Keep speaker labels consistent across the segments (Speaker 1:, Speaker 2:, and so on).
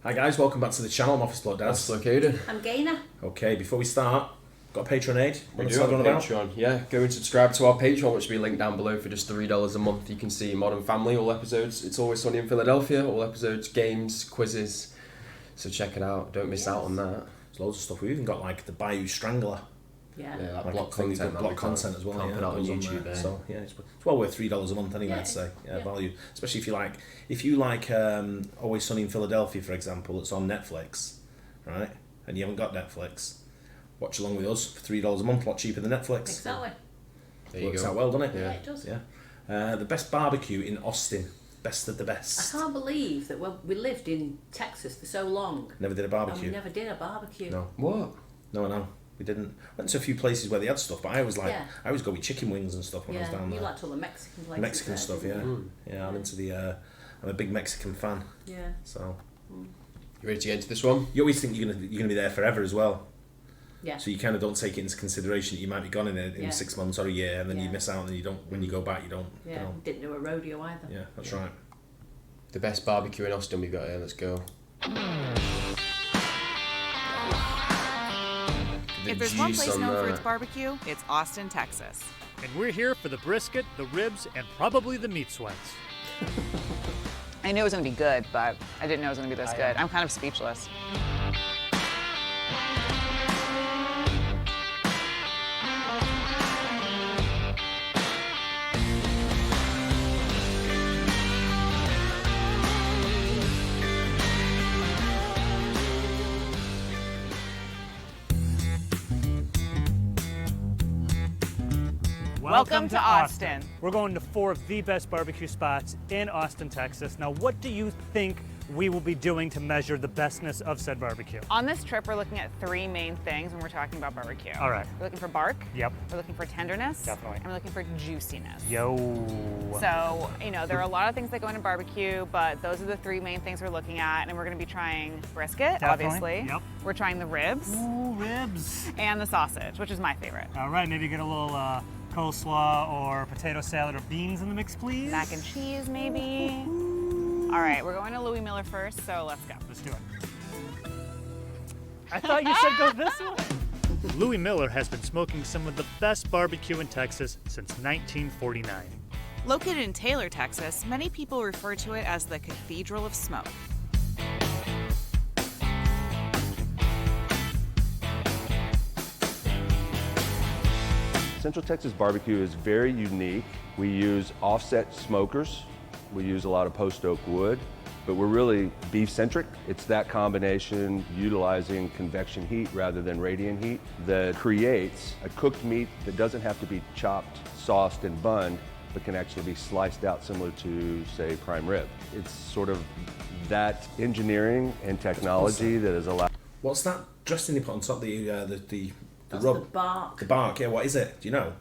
Speaker 1: Hi guys, welcome back to the channel. I'm Office Bloke Daz.
Speaker 2: Office Bloke Aidan.
Speaker 3: I'm Gaynor.
Speaker 1: Okay, before we start, got a Patreon.
Speaker 2: We do have a Patreon, yeah. Go and subscribe to our Patreon, which will be linked down below for just $3 a month. You can see Modern Family, all episodes. It's Always Sunny in Philadelphia, all episodes, games, quizzes. So check it out. Don't miss out on that.
Speaker 1: There's loads of stuff. We've even got like the Bayou Strangler.
Speaker 3: Yeah,
Speaker 2: like block content.
Speaker 1: Block content as well.
Speaker 2: Can't put out on YouTube there.
Speaker 1: So yeah, it's well worth $3 a month anyway. I'd say value, especially if you like Always Sunny in Philadelphia, for example. It's on Netflix, right? And you haven't got Netflix, watch along with us for $3 a month. A lot cheaper than Netflix.
Speaker 3: Exactly.
Speaker 2: There you
Speaker 1: Works
Speaker 2: go.
Speaker 1: out well, doesn't it?
Speaker 3: Yeah, it does.
Speaker 1: Yeah. The best barbecue in Austin. Best of the best.
Speaker 3: I can't believe that we lived in Texas for so long.
Speaker 1: Never did a barbecue.
Speaker 3: And we never did a barbecue.
Speaker 1: No.
Speaker 2: What?
Speaker 1: No. We didn't. Went to a few places where they had stuff, but I always I always go with chicken wings and stuff when I was down there.
Speaker 3: You liked all the Mexican places.
Speaker 1: Mexican
Speaker 3: there,
Speaker 1: stuff, yeah. I'm into the. I'm a big Mexican fan.
Speaker 3: Yeah.
Speaker 1: So.
Speaker 2: You ready to get into this one?
Speaker 1: You always think you're gonna be there forever as well.
Speaker 3: Yeah.
Speaker 1: So you kind of don't take it into consideration that you might be gone in 6 months or a year, and then you miss out, and then you don't. When you go back, you don't.
Speaker 3: Yeah.
Speaker 1: You know.
Speaker 3: Didn't do a rodeo either.
Speaker 1: Yeah, that's right.
Speaker 2: The best barbecue in Austin we've got here. Let's go.
Speaker 4: If there's one place known for its barbecue, it's Austin, Texas.
Speaker 5: And we're here for the brisket, the ribs, and probably the meat sweats.
Speaker 4: I knew it was going to be good, but I didn't know it was going to be this good. I'm kind of speechless. Welcome to Austin.
Speaker 5: We're going to 4 of the best barbecue spots in Austin, Texas. Now, what do you think we will be doing to measure the bestness of said barbecue?
Speaker 4: On this trip, we're looking at 3 main things when we're talking about barbecue.
Speaker 5: All right.
Speaker 4: We're looking for bark.
Speaker 5: Yep.
Speaker 4: We're looking for tenderness.
Speaker 5: Definitely.
Speaker 4: And we're looking for juiciness.
Speaker 5: Yo.
Speaker 4: So, there are a lot of things that go into barbecue, but those are the 3 main things we're looking at. And we're going to be trying brisket,
Speaker 5: Definitely.
Speaker 4: obviously.
Speaker 5: Yep.
Speaker 4: We're trying the ribs.
Speaker 5: Ooh, ribs.
Speaker 4: And the sausage, which is my favorite.
Speaker 5: All right, maybe get a little coleslaw or potato salad or beans in the mix, please.
Speaker 4: Mac and cheese, maybe. All right, we're going to Louis Miller first, so let's go.
Speaker 5: Let's do it. I thought you said go this way. Louis Miller has been smoking some of the best barbecue in Texas since 1949.
Speaker 4: Located in Taylor, Texas, many people refer to it as the Cathedral of Smoke.
Speaker 6: Central Texas barbecue is very unique. We use offset smokers. We use a lot of post oak wood, but we're really beef centric. It's that combination utilizing convection heat rather than radiant heat that creates a cooked meat that doesn't have to be chopped, sauced, and bunned, but can actually be sliced out similar to, say, prime rib. It's sort of that engineering and technology that has allowed.
Speaker 1: What's that dressing they put on top? The
Speaker 3: That's
Speaker 1: rub.
Speaker 3: the bark.
Speaker 1: The bark. Yeah. What is it? Do you know?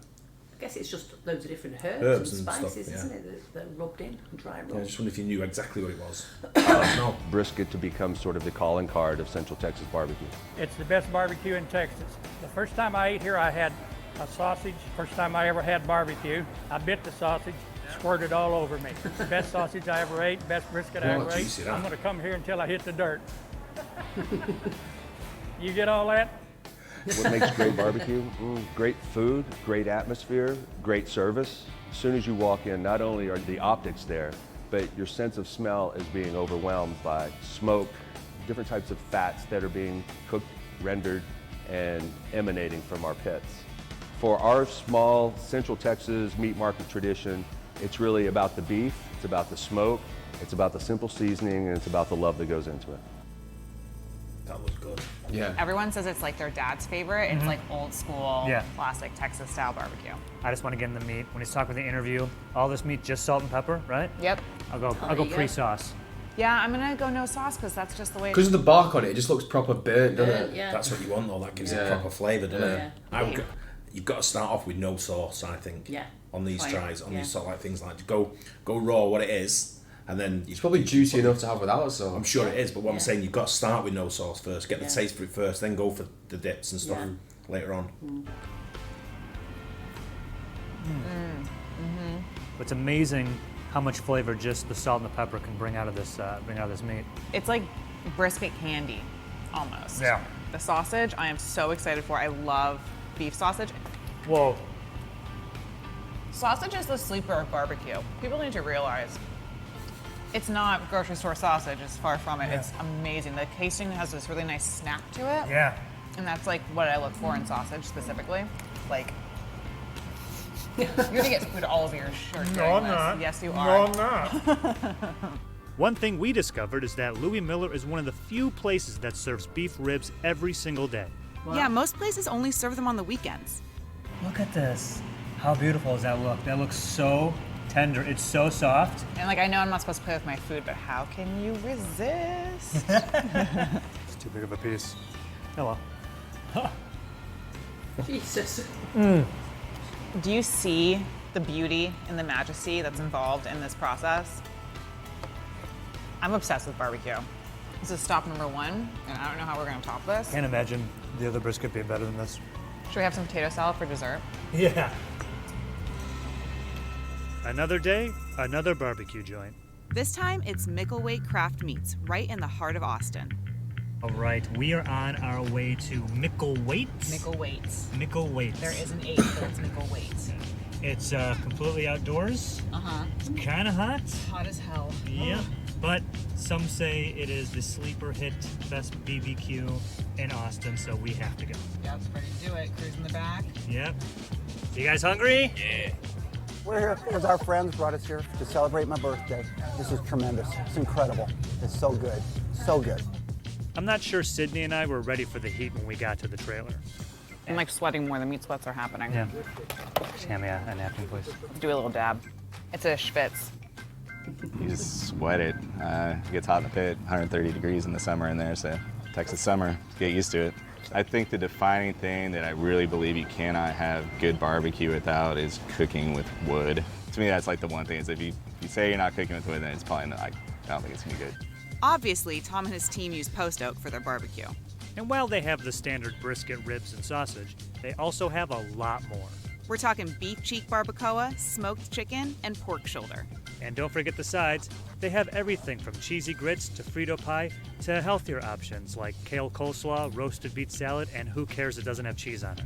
Speaker 3: I guess it's just loads of different
Speaker 1: Herbs
Speaker 3: herbs and
Speaker 1: and
Speaker 3: spices,
Speaker 1: stuff,
Speaker 3: isn't it? That are rubbed in and dry
Speaker 1: Yeah, I
Speaker 3: rubbed.
Speaker 1: just wonder if you knew exactly what it was.
Speaker 6: No. Brisket to become sort of the calling card of Central Texas barbecue.
Speaker 7: It's the best barbecue in Texas. The first time I ate here, I had a sausage. First time I ever had barbecue, I bit the sausage, squirted all over me. Best sausage I ever ate, best brisket I ever
Speaker 1: juicy,
Speaker 7: ate.
Speaker 1: that.
Speaker 7: I'm gonna come here until I hit the dirt. You get all that?
Speaker 6: What makes great barbecue? Great food, great atmosphere, great service. As soon as you walk in, not only are the optics there, but your sense of smell is being overwhelmed by smoke, different types of fats that are being cooked, rendered, and emanating from our pits. For our small Central Texas meat market tradition, it's really about the beef, it's about the smoke, it's about the simple seasoning, and it's about the love that goes into it.
Speaker 1: That was good.
Speaker 2: Yeah.
Speaker 4: Everyone says it's like their dad's favorite. It's like old school,
Speaker 5: Yeah.
Speaker 4: classic Texas style barbecue.
Speaker 5: I just want to get in the meat. When he's talking with the interview, all this meat just salt and pepper, right?
Speaker 4: Yep.
Speaker 5: I'll go
Speaker 3: there you go.
Speaker 5: pre-sauce.
Speaker 4: Yeah, I'm gonna go no sauce because that's just the way.
Speaker 2: Because of the bark on it, it just looks proper burnt, doesn't it?
Speaker 3: Yeah.
Speaker 1: That's what you want, though. That gives it
Speaker 2: Yeah.
Speaker 1: proper flavour, doesn't it?
Speaker 3: Yeah.
Speaker 1: You've got to start off with no sauce, I think.
Speaker 3: Yeah.
Speaker 1: On these
Speaker 3: Fine.
Speaker 1: tries, on
Speaker 3: Yeah.
Speaker 1: these sort of like things like go raw, what it is, and then
Speaker 2: It's probably juicy enough to have without sauce.
Speaker 1: I'm sure it is, but what I'm
Speaker 3: Yeah.
Speaker 1: saying, you've got to start with no sauce first, get the
Speaker 3: Yeah.
Speaker 1: taste for it first, then go for the dips and stuff later on.
Speaker 5: It's amazing how much flavor just the salt and the pepper can bring out of this meat.
Speaker 4: It's like brisket candy, almost.
Speaker 5: Yeah.
Speaker 4: The sausage, I am so excited for. I love beef sausage.
Speaker 5: Whoa.
Speaker 4: Sausage is the sleeper of barbecue. People need to realize it's not grocery store sausage. It's far from it.
Speaker 5: Yeah.
Speaker 4: It's amazing. The casing has this really nice snap to it.
Speaker 5: Yeah.
Speaker 4: And that's like what I look for in sausage specifically. Like, you're gonna get food all over your shirt.
Speaker 5: No, I'm
Speaker 4: during this.
Speaker 5: not.
Speaker 4: Yes, you
Speaker 5: No,
Speaker 4: are.
Speaker 5: I'm not. One thing we discovered is that Louis Miller is one of the few places that serves beef ribs every single day.
Speaker 8: Yeah, most places only serve them on the weekends.
Speaker 9: Look at this. How beautiful does that look? That looks so tender. It's so soft.
Speaker 4: And like, I know I'm not supposed to play with my food, but how can you resist?
Speaker 5: It's too big of a piece. Hello.
Speaker 3: Jesus.
Speaker 4: Do you see the beauty and the majesty that's involved in this process? I'm obsessed with barbecue. This is stop number 1, and I don't know how we're gonna top this.
Speaker 5: Can't imagine the other brisket being better than this.
Speaker 4: Should we have some potato salad for dessert?
Speaker 5: Yeah. Another day, another barbecue joint.
Speaker 8: This time, it's Mickle Weights Craft Meats, right in the heart of Austin.
Speaker 9: All right, we are on our way to Mickle Weights.
Speaker 4: Mickle Weights.
Speaker 9: Mickle Weights.
Speaker 4: There is an 8, but it's Mickle Weights.
Speaker 9: It's completely outdoors. It's kind of hot.
Speaker 4: Hot as hell.
Speaker 9: Yep. But some say it is the sleeper hit, best BBQ in Austin, so we have to go.
Speaker 4: Yep, ready to do it. Cruise in the back.
Speaker 9: Yep. You guys hungry?
Speaker 10: Yeah. We're here because our friends brought us here to celebrate my birthday. This is tremendous. It's incredible. It's so good. So good.
Speaker 5: I'm not sure Sydney and I were ready for the heat when we got to the trailer.
Speaker 4: I'm like sweating more. The meat sweats are happening.
Speaker 9: Yeah. Just hand me a napkin, please.
Speaker 4: Do a little dab. It's a schwitz.
Speaker 11: You just sweat it. It gets hot in the pit, 130 degrees in the summer in there, so Texas summer, get used to it. I think the defining thing that I really believe you cannot have good barbecue without is cooking with wood. To me, that's like the one thing, is if you say you're not cooking with wood, then it's probably not, I don't think it's gonna be good.
Speaker 8: Obviously, Tom and his team use post oak for their barbecue.
Speaker 5: And while they have the standard brisket, ribs, and sausage, they also have a lot more.
Speaker 8: We're talking beef cheek barbacoa, smoked chicken, and pork shoulder.
Speaker 5: And don't forget the sides. They have everything from cheesy grits to Frito pie to healthier options like kale coleslaw, roasted beet salad, and who cares it doesn't have cheese on it.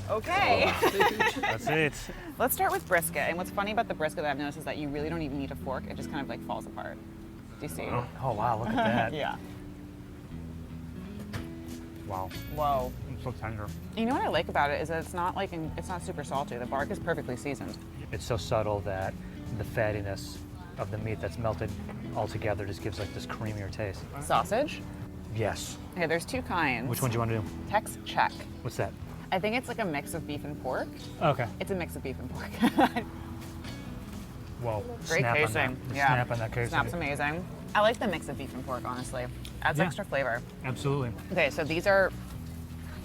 Speaker 4: Okay.
Speaker 5: That's it.
Speaker 4: Let's start with brisket. And what's funny about the brisket that I've noticed is that you really don't even need a fork. It just kind of like falls apart. Do you see?
Speaker 5: Oh wow, look at that.
Speaker 4: Yeah.
Speaker 5: Wow.
Speaker 4: Whoa.
Speaker 5: It's so tender.
Speaker 4: You know what I like about it is that it's not it's not super salty. The bark is perfectly seasoned.
Speaker 9: It's so subtle that the fattiness of the meat that's melted all together just gives like this creamier taste.
Speaker 4: Sausage?
Speaker 9: Yes.
Speaker 4: Okay, there's 2 kinds.
Speaker 9: Which one do you want to do?
Speaker 4: Tex check.
Speaker 9: What's that?
Speaker 4: I think it's like a mix of beef and pork.
Speaker 9: Okay.
Speaker 4: It's a mix of beef and pork.
Speaker 9: Whoa.
Speaker 4: Great
Speaker 9: Snap
Speaker 4: casing.
Speaker 9: On that.
Speaker 4: Yeah.
Speaker 9: Snap on that casing.
Speaker 4: Snap's amazing. I like the mix of beef and pork, honestly. Adds
Speaker 9: Yeah.
Speaker 4: extra flavor.
Speaker 9: Absolutely.
Speaker 4: Okay, so these are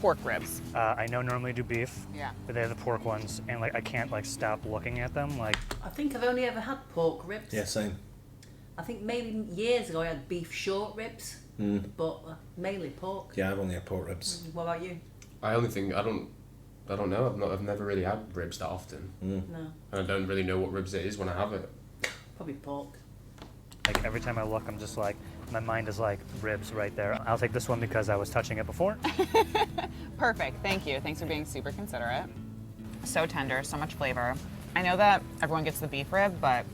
Speaker 4: pork ribs.
Speaker 9: I know normally do beef,
Speaker 4: Yeah.
Speaker 9: but they're the pork ones, and like I can't like stop looking at them. Like
Speaker 3: I think I've only ever had pork ribs.
Speaker 1: Yeah, same.
Speaker 3: I think maybe years ago I had beef short ribs, but mainly pork.
Speaker 1: Yeah, I've only had pork ribs.
Speaker 3: What about you?
Speaker 2: I only think I don't know. I've never really had ribs that often.
Speaker 3: No,
Speaker 2: And I don't really know what ribs it is when I have it.
Speaker 3: probably pork.
Speaker 9: Like every time I look, I'm just like, my mind is like ribs right there. I'll take this one because I was touching it before.
Speaker 4: Perfect. Thank you. Thanks for being super considerate. So tender, so much flavor. I know that everyone gets the beef rib, but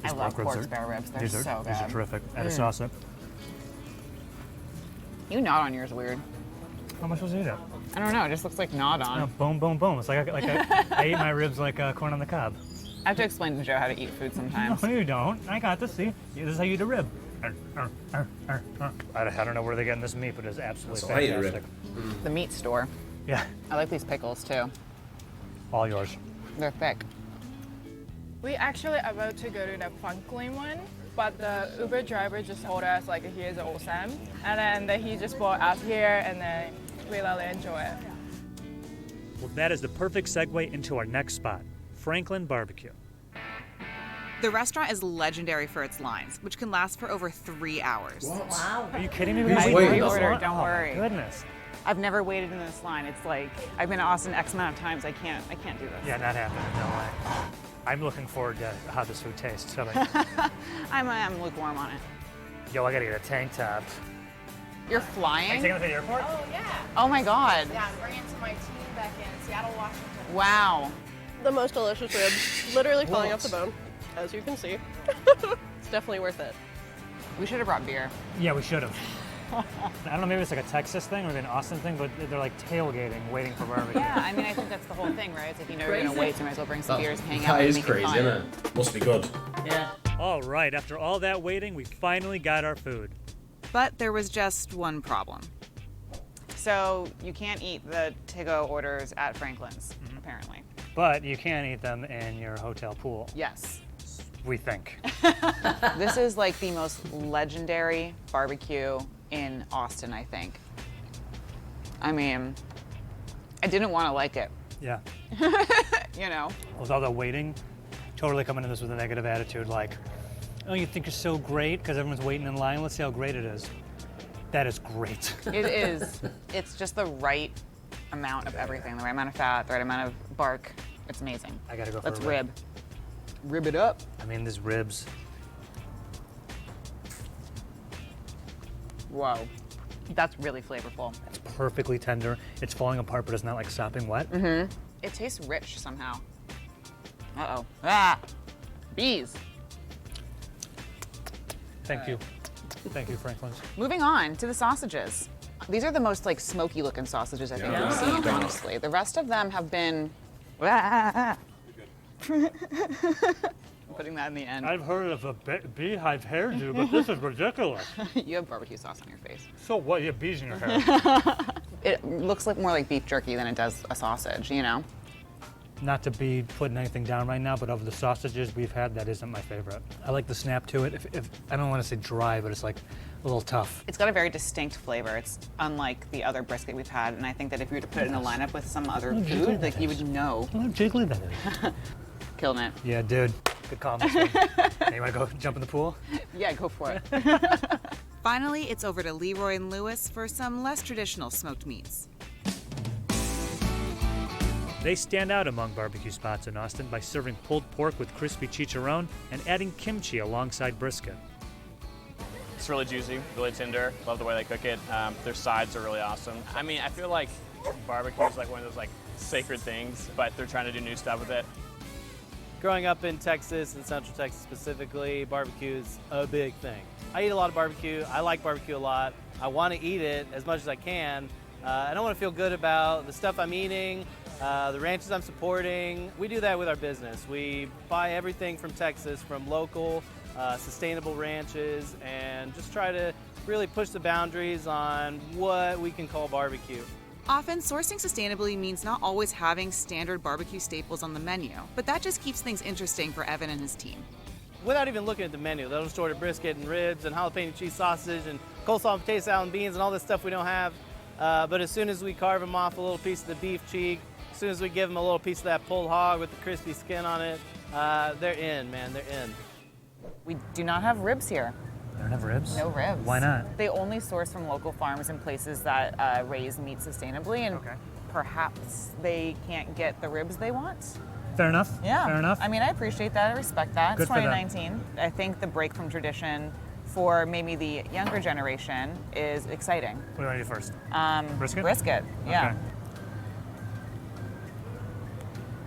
Speaker 4: I love pork spare ribs. They're so good.
Speaker 9: These are terrific. Add a sauce in.
Speaker 4: You gnawed on yours weird.
Speaker 9: How am I supposed to eat it?
Speaker 4: I don't know. It just looks like gnawed on.
Speaker 9: Oh, boom, boom, boom. It's like I eat my ribs like corn on the cob.
Speaker 4: I have to explain to Joe how to eat food sometimes.
Speaker 9: No, you don't. I got this. See, this is how you eat a rib. I don't know where they're getting this meat, but it's absolutely
Speaker 1: That's how I eat a rib.
Speaker 9: fantastic.
Speaker 4: The meat store.
Speaker 9: Yeah,
Speaker 4: I like these pickles too.
Speaker 9: all yours.
Speaker 4: They're thick.
Speaker 12: We actually about to go to the Franklin one, but the Uber driver just told us like here's awesome, and then he just brought us here, and then we really enjoy it.
Speaker 5: Well, that is the perfect segue into our next spot, Franklin Barbecue.
Speaker 8: The restaurant is legendary for its lines, which can last for over 3 hours.
Speaker 3: Wow.
Speaker 5: Are you kidding me?
Speaker 4: I
Speaker 2: waiting.
Speaker 4: pre-ordered, don't worry.
Speaker 5: Oh, my goodness.
Speaker 4: I've never waited in this line. It's like I've been to Austin X amount of times. I can't do this.
Speaker 5: Yeah, not happening. No way. I'm looking forward to how this food tastes. So
Speaker 4: I'm lukewarm on it.
Speaker 5: Yo, I gotta get a tank top.
Speaker 4: You're
Speaker 5: Are you
Speaker 4: flying?
Speaker 5: taking it to the airport?
Speaker 12: Oh, yeah.
Speaker 4: Oh my God.
Speaker 12: Yeah, I'm bringing it to my team back in Seattle, Washington.
Speaker 4: Wow.
Speaker 13: The most delicious ribs, literally falling off the bone, as you can see. It's definitely worth it.
Speaker 4: We should have brought beer.
Speaker 5: Yeah, we should have. I don't know, maybe it's like a Texas thing or maybe an Austin thing, but they're like tailgating, waiting for barbecue.
Speaker 4: Yeah, I mean, I think that's the whole thing, right? It's like, you know, you're
Speaker 13: Crazy.
Speaker 4: gonna wait, so you might as well bring some beers, hang out,
Speaker 2: That
Speaker 4: and
Speaker 2: is
Speaker 4: make
Speaker 2: crazy,
Speaker 4: it fun.
Speaker 2: isn't it?
Speaker 1: Must be good.
Speaker 4: Yeah.
Speaker 5: All right, after all that waiting, we finally got our food.
Speaker 8: But there was just one problem.
Speaker 4: So you can't eat the to-go orders at Franklin's, apparently.
Speaker 5: But you can eat them in your hotel pool,
Speaker 4: Yes.
Speaker 5: we think.
Speaker 4: This is like the most legendary barbecue in Austin, I think. I mean, I didn't want to like it,
Speaker 5: Yeah.
Speaker 4: you know?
Speaker 5: With all the waiting, totally coming into this with a negative attitude like, oh, you think you're so great because everyone's waiting in line? Let's see how great it is. That is great.
Speaker 4: It is. It's just the right amount of everything, the right amount of fat, the right amount of bark. It's amazing.
Speaker 5: I gotta go for
Speaker 4: Let's
Speaker 5: a rib.
Speaker 4: Rib it up.
Speaker 5: I mean, these ribs.
Speaker 4: Whoa. That's really flavorful.
Speaker 5: It's perfectly tender. It's falling apart, but it's not like sopping wet.
Speaker 4: Mm-hmm. It tastes rich somehow. Uh-oh. Ah! Bees.
Speaker 5: Thank you. Thank you, Franklin's.
Speaker 4: Moving on to the sausages. These are the most like smoky looking sausages I think I've seen, honestly. The rest of them have been putting that in the end.
Speaker 5: I've heard of a beehive hairdo, but this is ridiculous.
Speaker 4: You have barbecue sauce on your face.
Speaker 5: So what? You have bees in your hair.
Speaker 4: It looks like more like beef jerky than it does a sausage, you know?
Speaker 5: Not to be putting anything down right now, but of the sausages we've had, that isn't my favorite. I like the snap to it. If I don't want to say dry, but it's like a little tough.
Speaker 4: It's got a very distinct flavor. It's unlike the other brisket we've had, and I think that if you were to put it in a lineup with some other food, like you would know.
Speaker 5: How jiggly that is.
Speaker 4: Killing it.
Speaker 5: Yeah, dude. Good call. Hey, you want to go jump in the pool?
Speaker 4: Yeah, go for it.
Speaker 8: Finally, it's over to Leroy and Lewis for some less traditional smoked meats.
Speaker 5: They stand out among barbecue spots in Austin by serving pulled pork with crispy chicharron and adding kimchi alongside brisket.
Speaker 14: It's really juicy, really tender. Love the way they cook it. Their sides are really awesome. I mean, I feel like barbecue is like one of those like sacred things, but they're trying to do new stuff with it.
Speaker 15: Growing up in Texas, and Central Texas specifically, barbecue is a big thing. I eat a lot of barbecue. I like barbecue a lot. I want to eat it as much as I can. I don't want to feel good about the stuff I'm eating, the ranches I'm supporting. We do that with our business. We buy everything from Texas, from local, sustainable ranches, and just try to really push the boundaries on what we can call barbecue.
Speaker 8: Often, sourcing sustainably means not always having standard barbecue staples on the menu, but that just keeps things interesting for Evan and his team.
Speaker 15: Without even looking at the menu, they'll just order brisket and ribs and jalapeno cheese sausage and coleslaw and potato salad and beans and all this stuff we don't have. But as soon as we carve them off a little piece of the beef cheek, as soon as we give them a little piece of that pulled hog with the crispy skin on it, they're in, man, they're in.
Speaker 4: We do not have ribs here.
Speaker 5: You don't have ribs?
Speaker 4: No ribs.
Speaker 5: Why not?
Speaker 4: They only source from local farms and places that raise meat sustainably, and perhaps they can't get the ribs they want.
Speaker 5: Fair enough.
Speaker 4: Yeah.
Speaker 5: Fair enough.
Speaker 4: I mean, I appreciate that. I respect that.
Speaker 5: Good
Speaker 4: It's
Speaker 5: for them.
Speaker 4: 2019. I think the break from tradition for maybe the younger generation is exciting.
Speaker 5: What do you want to do first?
Speaker 4: Brisket? Yeah.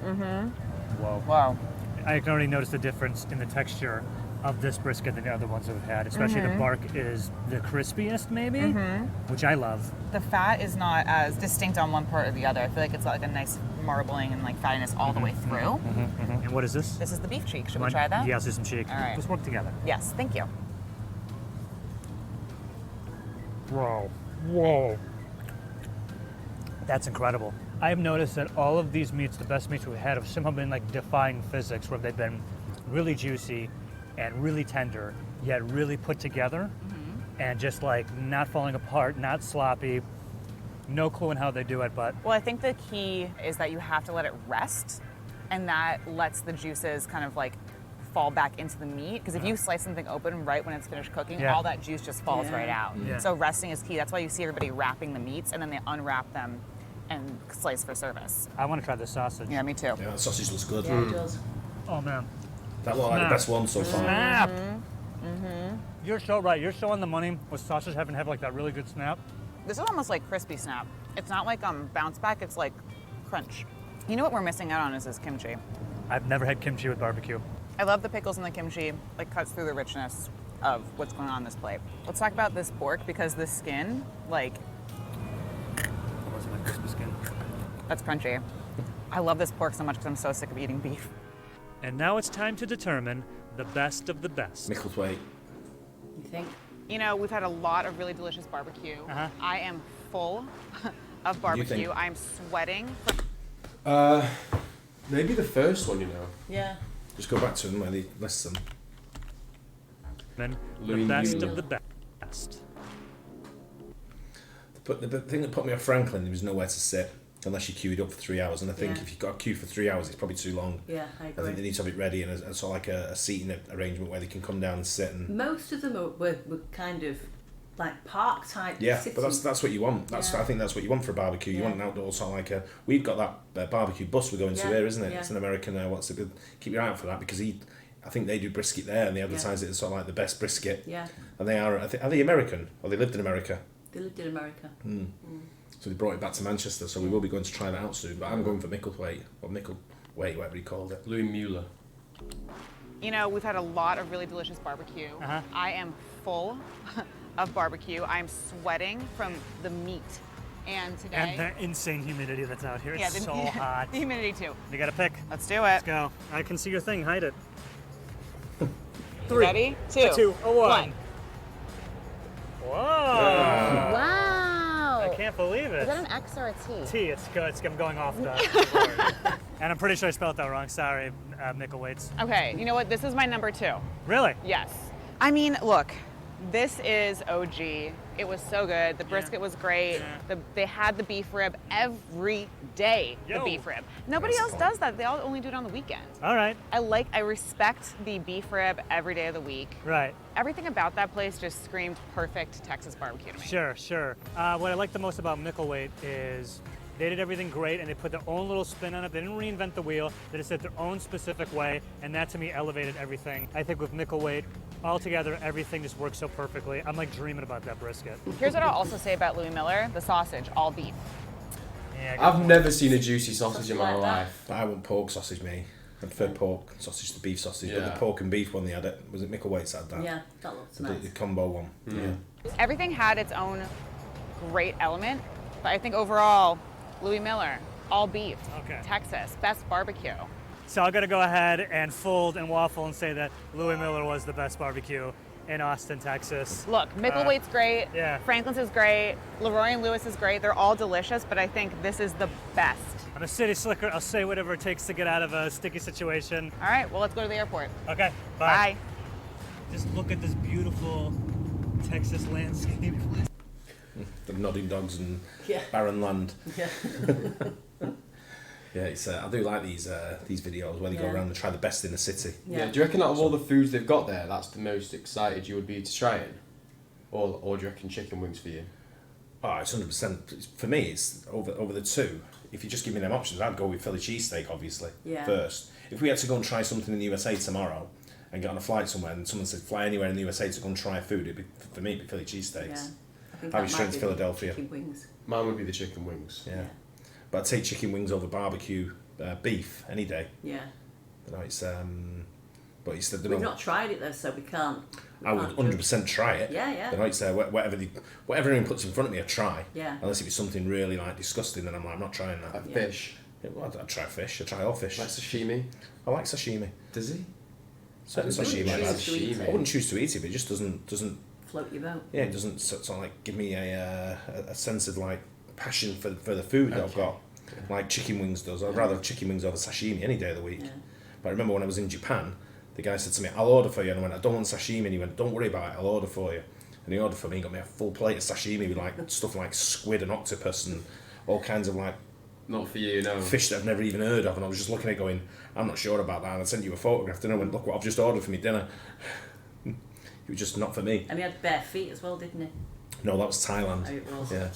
Speaker 4: Mm-hmm.
Speaker 5: Whoa.
Speaker 4: Wow.
Speaker 5: I can already notice the difference in the texture of this brisket than the other ones that we've had, especially the bark is the crispiest maybe, which I love.
Speaker 4: The fat is not as distinct on one part or the other. I feel like it's got like a nice marbling and like fattiness all the way through.
Speaker 5: And what is this?
Speaker 4: This is the beef cheek. Should we
Speaker 5: Want-
Speaker 4: try that?
Speaker 5: Yeah, let's do some cheek.
Speaker 4: All right.
Speaker 5: Let's work together.
Speaker 4: Yes, thank you.
Speaker 5: Whoa. Whoa. That's incredible. I've noticed that all of these meats, the best meats we've had, have somehow been like defying physics, where they've been really juicy and really tender, yet really put together, and just like not falling apart, not sloppy. No clue on how they do it, but
Speaker 4: Well, I think the key is that you have to let it rest, and that lets the juices kind of like fall back into the meat. Because if you slice something open right when it's finished cooking, all that juice just falls right out.
Speaker 5: Yeah.
Speaker 4: So resting is key. That's why you see everybody wrapping the meats, and then they unwrap them and slice for service.
Speaker 5: I want to try this sausage.
Speaker 4: Yeah, me too.
Speaker 1: Yeah, the sausage looks good.
Speaker 3: Yeah, it does.
Speaker 5: Oh man.
Speaker 1: That was like the best one so far.
Speaker 5: Snap. You're so right. You're so on the money with sausage having to have like that really good snap.
Speaker 4: This is almost like crispy snap. It's not like bounce back, it's like crunch. You know what we're missing out on is this kimchi.
Speaker 5: I've never had kimchi with barbecue.
Speaker 4: I love the pickles in the kimchi, like cuts through the richness of what's going on this plate. Let's talk about this pork because the skin, like,
Speaker 5: That wasn't my crispy skin.
Speaker 4: that's crunchy. I love this pork so much because I'm so sick of eating beef.
Speaker 9: And now it's time to determine the best of the best.
Speaker 1: Mickle Weight.
Speaker 3: You think?
Speaker 4: You know, we've had a lot of really delicious barbecue. I am full of barbecue.
Speaker 1: think?
Speaker 4: I'm sweating.
Speaker 2: Maybe the first one, you know.
Speaker 3: Yeah.
Speaker 1: Just go back to them where they list them.
Speaker 9: Then
Speaker 2: Louis
Speaker 9: the best
Speaker 2: Mueller.
Speaker 9: of the best.
Speaker 1: But the thing that put me off Franklin, there was nowhere to sit unless you queued up for 3 hours. And I think
Speaker 3: Yeah.
Speaker 1: if you've got a queue for 3 hours, it's probably too long.
Speaker 3: Yeah, I
Speaker 1: I
Speaker 3: agree.
Speaker 1: think they need to have it ready and a sort of like a seating arrangement where they can come down and sit. And
Speaker 3: Most of them were kind of like park type.
Speaker 1: yeah,
Speaker 3: sitting.
Speaker 1: but that's what you want. I think that's what you want for a barbecue. You
Speaker 3: Yeah.
Speaker 1: want an outdoor sort of like a. We've got that barbecue bus we're going to
Speaker 3: Yeah,
Speaker 1: here, isn't it?
Speaker 3: yeah.
Speaker 1: It's an American. What's it? Keep your eye out for that because I think they do brisket there and they advertise it as sort of like the best brisket.
Speaker 3: Yeah.
Speaker 1: And they are. Are they American or they lived in America?
Speaker 3: They lived in America.
Speaker 1: So they brought it back to Manchester. So we will be going to try that out soon. But I'm going for Mickle Weight or Mickle Weight, whatever he called it.
Speaker 2: Louis Mueller.
Speaker 4: You know, we've had a lot of really delicious barbecue. I am full of barbecue. I'm sweating from the meat. And today...
Speaker 5: And the insane humidity that's out here. It's so hot.
Speaker 4: The humidity too.
Speaker 5: You gotta pick.
Speaker 4: Let's do it.
Speaker 5: Let's go. I can see your thing. Hide it.
Speaker 4: Ready? Two.
Speaker 5: A one. Whoa.
Speaker 4: Wow.
Speaker 5: I can't believe it.
Speaker 4: Is that an X or a T?
Speaker 5: T. It's good. I'm going off the board. And I'm pretty sure I spelled that wrong. Sorry, Mickle Weights.
Speaker 4: Okay, you know what? This is my number 2.
Speaker 5: Really?
Speaker 4: Yes. I mean, look, this is OG. It was so good. The brisket was great. They had the beef rib every day, the beef rib. Nobody else does that. They all only do it on the weekend.
Speaker 5: All right.
Speaker 4: I respect the beef rib every day of the week.
Speaker 5: Right.
Speaker 4: Everything about that place just screamed perfect Texas barbecue to me.
Speaker 5: Sure. What I like the most about Mickle Weight is they did everything great and they put their own little spin on it. They didn't reinvent the wheel. They just did their own specific way, and that to me elevated everything. I think with Mickle Weight, altogether, everything just works so perfectly. I'm like dreaming about that brisket.
Speaker 4: Here's what I'll also say about Louis Miller, the sausage, all beef.
Speaker 5: Yeah,
Speaker 2: I've never seen a juicy sausage in my life.
Speaker 1: I want pork sausage, me. I prefer pork sausage to beef sausage. But
Speaker 2: Yeah.
Speaker 1: the pork and beef one they had it. Was it Mickle Weights that had that?
Speaker 3: Yeah, that looks
Speaker 1: The
Speaker 3: nice.
Speaker 1: combo one. Yeah.
Speaker 4: Everything had its own great element, but I think overall, Louis Miller, all beef, Texas, best barbecue.
Speaker 5: So I got to go ahead and fold and waffle and say that Louis Miller was the best barbecue in Austin, Texas.
Speaker 4: Look, Mickle Weight's great,
Speaker 5: Yeah.
Speaker 4: Franklin's is great, Leroy and Lewis is great. They're all delicious, but I think this is the best.
Speaker 5: I'm a city slicker. I'll say whatever it takes to get out of a sticky situation.
Speaker 4: All right, well, let's go to the airport.
Speaker 5: Okay,
Speaker 4: Bye.
Speaker 9: Just look at this beautiful Texas landscape.
Speaker 1: The nodding dogs and
Speaker 3: Yeah.
Speaker 1: barren land.
Speaker 3: Yeah.
Speaker 1: Yeah, it's I do like these videos where they go
Speaker 3: Yeah.
Speaker 1: around and try the best in the city.
Speaker 2: Yeah. Do you reckon out of all the foods they've got there, that's the most excited you would be to try it? Or do you reckon chicken wings for you?
Speaker 1: Oh, it's 100%. For me, it's over the two. If you just give me them options, I'd go with Philly cheesesteak, obviously, first. If we had to go and try something in the USA tomorrow and get on a flight somewhere and someone said fly anywhere in the USA to go and try food, for me, it'd be Philly cheesesteaks.
Speaker 3: Yeah. I think
Speaker 1: I'd
Speaker 3: that
Speaker 1: be straight
Speaker 3: might
Speaker 1: to
Speaker 3: be
Speaker 1: Philadelphia.
Speaker 3: chicken wings.
Speaker 2: Mine would be the chicken wings.
Speaker 1: Yeah. But I'd take chicken wings over barbecue beef any day.
Speaker 3: Yeah.
Speaker 1: You know, it's but it's
Speaker 3: We've not tried it though, so we can't.
Speaker 1: I would 100% try it.
Speaker 3: Yeah, yeah.
Speaker 1: You know, it's whatever anyone puts in front of me, I try.
Speaker 3: Yeah.
Speaker 1: Unless it was something really like disgusting, then I'm like, I'm not trying that.
Speaker 2: Like fish.
Speaker 1: Yeah, well, I'd try fish. I try all fish.
Speaker 2: Like sashimi.
Speaker 1: I like sashimi.
Speaker 2: Does he?
Speaker 1: Certainly
Speaker 3: I wouldn't
Speaker 1: sashimi.
Speaker 3: choose to eat it.
Speaker 1: I wouldn't choose to eat it, but it just doesn't.
Speaker 3: Float your boat.
Speaker 1: Yeah, it doesn't sort of like give me a sense of like passion for the food that I've got, like chicken wings does. I'd rather have chicken wings over sashimi any day of the week.
Speaker 3: Yeah.
Speaker 1: But I remember when I was in Japan, the guy said to me, "I'll order for you," and I went, "I don't want sashimi." And he went, "Don't worry about it, I'll order for you." And he ordered for me, and got me a full plate of sashimi with like stuff like squid and octopus and all kinds of like
Speaker 2: Not for you, no.
Speaker 1: fish that I've never even heard of. And I was just looking at it going, "I'm not sure about that." And I sent you a photograph, and I went, "Look what I've just ordered for me dinner." It was just not for me.
Speaker 3: And he had bare feet as well, didn't he?
Speaker 1: No, that was Thailand.
Speaker 3: Oh, it was.
Speaker 1: Yeah,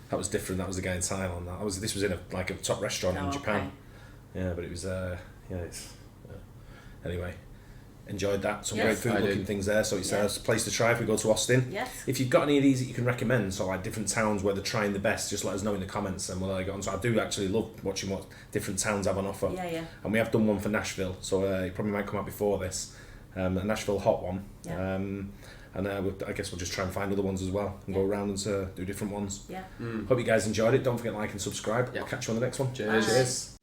Speaker 1: that was different. That was the guy in Thailand. This was in a top restaurant in Japan.
Speaker 3: Okay.
Speaker 1: Yeah, but it was it's Anyway, enjoyed that. Some
Speaker 3: Yes.
Speaker 1: great food looking things there. So it's a place to try if we go to Austin.
Speaker 3: Yes.
Speaker 1: If you've got any of these that you can recommend, so like different towns where they're trying the best, just let us know in the comments and we'll get on. So I do actually love watching what different towns have on offer.
Speaker 3: Yeah.
Speaker 1: And we have done one for Nashville, so it probably might come out before this. A Nashville hot one.
Speaker 3: Yeah.
Speaker 1: I guess we'll just try and find other ones as well and go around and do different ones.
Speaker 3: Yeah.
Speaker 1: Hope you guys enjoyed it. Don't forget to like and subscribe. I'll catch you on the next one.
Speaker 2: Cheers.
Speaker 1: Cheers.